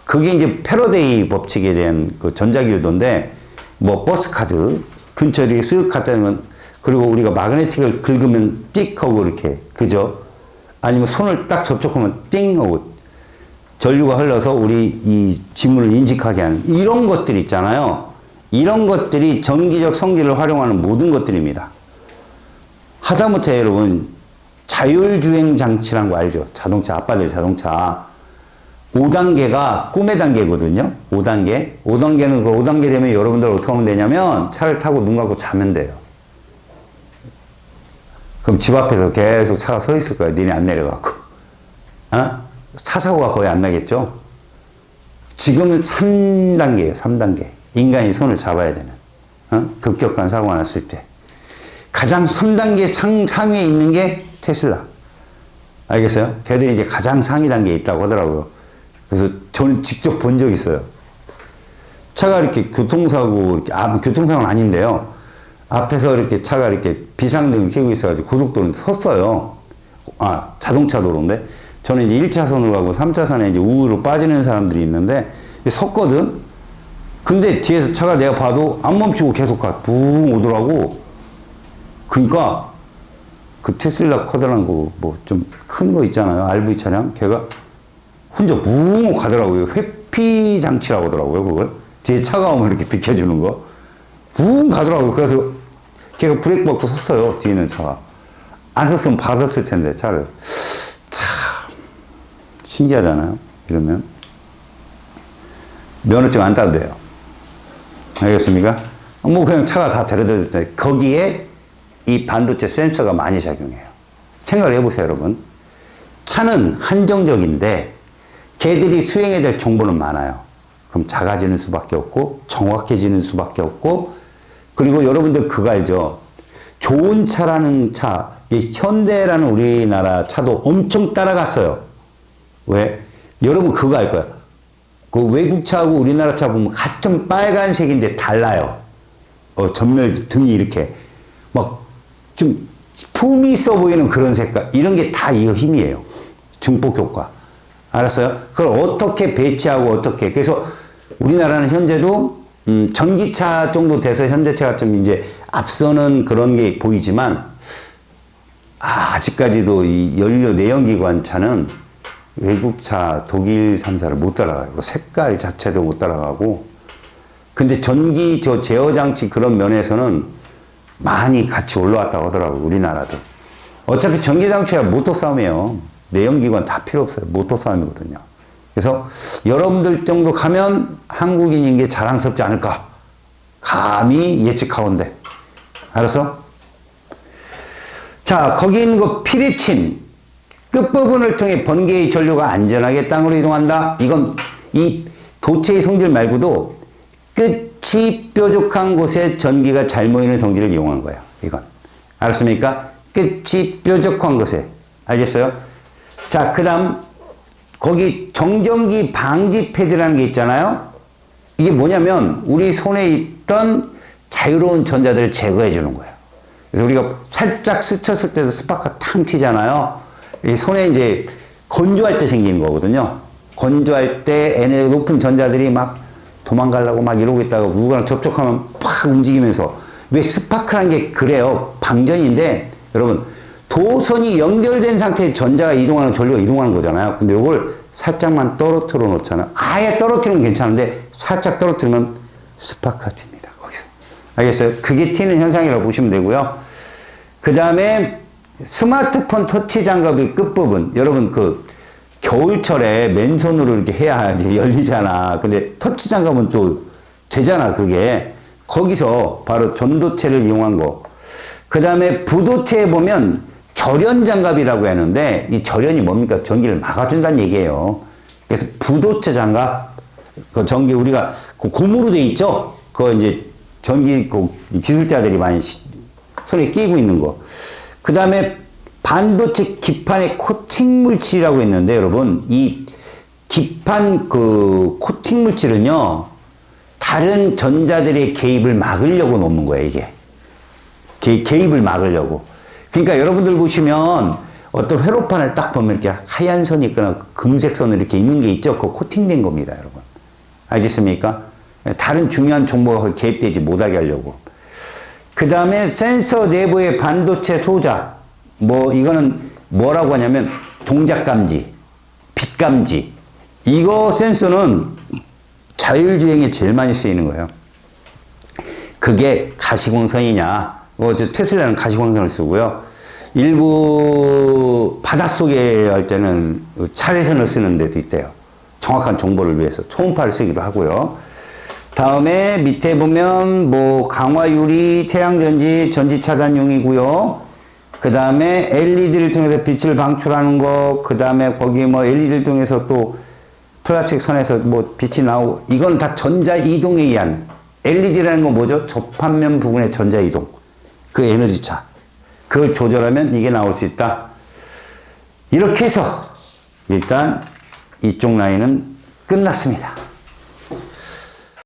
Speaker 1: 그게 이제 패러데이 법칙에 대한 그 전자기유도인데, 뭐 버스카드 근처에 이렇게 쓱 갖다 놓으면, 그리고 우리가 마그네틱을 긁으면 띡 하고 이렇게, 그죠? 아니면 손을 딱 접촉하면 띵 하고 전류가 흘러서 우리 이 지문을 인식하게 하는 이런 것들 있잖아요. 이런 것들이 전기적 성질을 활용하는 모든 것들입니다. 하다못해 여러분 자율주행 장치란 거 알죠? 자동차, 아빠들 자동차 5단계가 꿈의 단계거든요. 5단계. 5단계는 그 5단계 되면 여러분들 어떻게 하면 되냐면 차를 타고 눈 감고 자면 돼요. 그럼 집 앞에서 계속 차가 서 있을 거야. 니네 안 내려가고. 어? 차 사고가 거의 안 나겠죠? 지금은 3단계예요. 3단계. 인간이 손을 잡아야 되는. 어? 급격한 사고가 났을 때. 가장 3단계 상위에 있는 게 테슬라. 알겠어요? 걔들이 이제 가장 상위 단계에 있다고 하더라고요. 그래서 저는 직접 본 적이 있어요. 차가 이렇게 교통사고, 교통사고는 아닌데요. 앞에서 이렇게 차가 이렇게 비상등을 켜고 있어가지고 고속도로에 섰어요. 자동차 도로인데. 저는 이제 1차선으로 가고 3차선에 이제 우회로 빠지는 사람들이 있는데, 섰거든? 근데 뒤에서 차가 내가 봐도 안 멈추고 계속 붕 오더라고. 그니까, 그 테슬라 커다란 거, 뭐 좀 큰 거 있잖아요. RV 차량. 걔가 혼자 붕 가더라고요. 회피 장치라고 하더라고요. 그걸. 뒤에 차가 오면 이렇게 비켜주는 거. 붕 가더라고요. 그래서 걔가 브레이크 밟고 섰어요. 뒤에 있는 차가. 안 섰으면 받았을 텐데, 차를. 참, 신기하잖아요. 이러면. 면허증 안 따도 돼요. 알겠습니까? 뭐 그냥 차가 다 데려다 줄 때, 거기에 이 반도체 센서가 많이 작용해요. 생각을 해보세요, 여러분. 차는 한정적인데, 걔들이 수행해야 될 정보는 많아요. 그럼 작아지는 수밖에 없고, 정확해지는 수밖에 없고, 그리고 여러분들 그거 알죠? 좋은 차라는 차, 현대라는 우리나라 차도 엄청 따라갔어요. 왜? 여러분 그거 알 거야. 그 외국 차하고 우리나라 차 보면 같은 빨간색인데 달라요. 전멸 등이 이렇게 막 좀 품이 있어 보이는 그런 색깔. 이런 게 다 이 힘이에요. 증폭 효과. 알았어요? 그걸 어떻게 배치하고 어떻게. 그래서 우리나라는 현재도 전기차 정도 돼서 현대차가 좀 이제 앞서는 그런 게 보이지만, 아직까지도 이 연료 내연기관 차는 외국차 독일 3사를 못 따라가요. 색깔 자체도 못 따라가고. 근데 전기 저 제어 장치 그런 면에서는 많이 같이 올라왔다고 하더라고요. 우리나라도. 어차피 전기 장치가 모터 싸움이에요. 내연기관 다 필요 없어요. 모터 싸움이거든요. 그래서 여러분들 정도 가면 한국인인 게 자랑스럽지 않을까. 감히 예측하건대. 알았어? 자, 거기 있는 거 피리친. 끝부분을 통해 번개의 전류가 안전하게 땅으로 이동한다. 이건 이 도체의 성질 말고도 끝이 뾰족한 곳에 전기가 잘 모이는 성질을 이용한 거예요. 이건. 알았습니까? 끝이 뾰족한 곳에. 알겠어요? 자, 그 다음, 거기 정전기 방지 패드라는 게 있잖아요? 이게 뭐냐면, 우리 손에 있던 자유로운 전자들을 제거해 주는 거예요. 그래서 우리가 살짝 스쳤을 때도 스파크가 탕 튀잖아요? 이 손에 이제 건조할 때 생기는 거거든요. 건조할 때 에너지 높은 전자들이 막 도망가려고 막 이러고 있다가 누구랑 접촉하면 팍 움직이면서 왜 스파크라는 게 그래요. 방전인데 여러분 도선이 연결된 상태에 전자가 이동하는 전류가 이동하는 거잖아요. 근데 이걸 살짝만 떨어뜨려 놓잖아요. 아예 떨어뜨리면 괜찮은데 살짝 떨어뜨리면 스파크가 튑니다. 거기서. 알겠어요? 그게 튀는 현상이라고 보시면 되고요. 그 다음에 스마트폰 터치 장갑의 끝부분. 여러분 그 겨울철에 맨손으로 이렇게 해야 이게 열리잖아. 근데 터치 장갑은 또 되잖아, 그게. 거기서 바로 전도체를 이용한 거. 그 다음에 부도체에 보면 절연 장갑이라고 하는데, 이 절연이 뭡니까? 전기를 막아준다는 얘기예요. 그래서 부도체 장갑, 그 전기 우리가 그 고무로 돼 있죠? 그거 이제 전기 그 기술자들이 많이 손에 끼고 있는 거. 그 다음에 반도체 기판의 코팅 물질이라고 있는데, 여러분, 이 기판 그 코팅 물질은요, 다른 전자들의 개입을 막으려고 놓는 거예요, 이게. 개입을 막으려고. 그러니까 여러분들 보시면 어떤 회로판을 딱 보면 이렇게 하얀 선이 있거나 금색 선이 이렇게 있는 게 있죠? 그거 코팅된 겁니다, 여러분. 알겠습니까? 다른 중요한 정보가 개입되지 못하게 하려고. 그 다음에 센서 내부의 반도체 소자. 뭐, 이거는 뭐라고 하냐면 동작 감지, 빛 감지. 이거 센서는 자율주행에 제일 많이 쓰이는 거예요. 그게 가시광선이냐. 테슬라는 가시광선을 쓰고요. 일부 바닷속에 할 때는 차례선을 쓰는 데도 있대요. 정확한 정보를 위해서 초음파를 쓰기도 하고요. 다음에 밑에 보면 뭐 강화유리, 태양전지, 전지차단용이고요. 그 다음에 LED를 통해서 빛을 방출하는 거, 그 다음에 거기 뭐 LED를 통해서 또 플라스틱 선에서 뭐 빛이 나오고, 이건 다 전자 이동에 의한, LED라는 건 뭐죠? 접합면 부분의 전자 이동. 그 에너지 차. 그걸 조절하면 이게 나올 수 있다. 이렇게 해서 일단 이쪽 라인은 끝났습니다.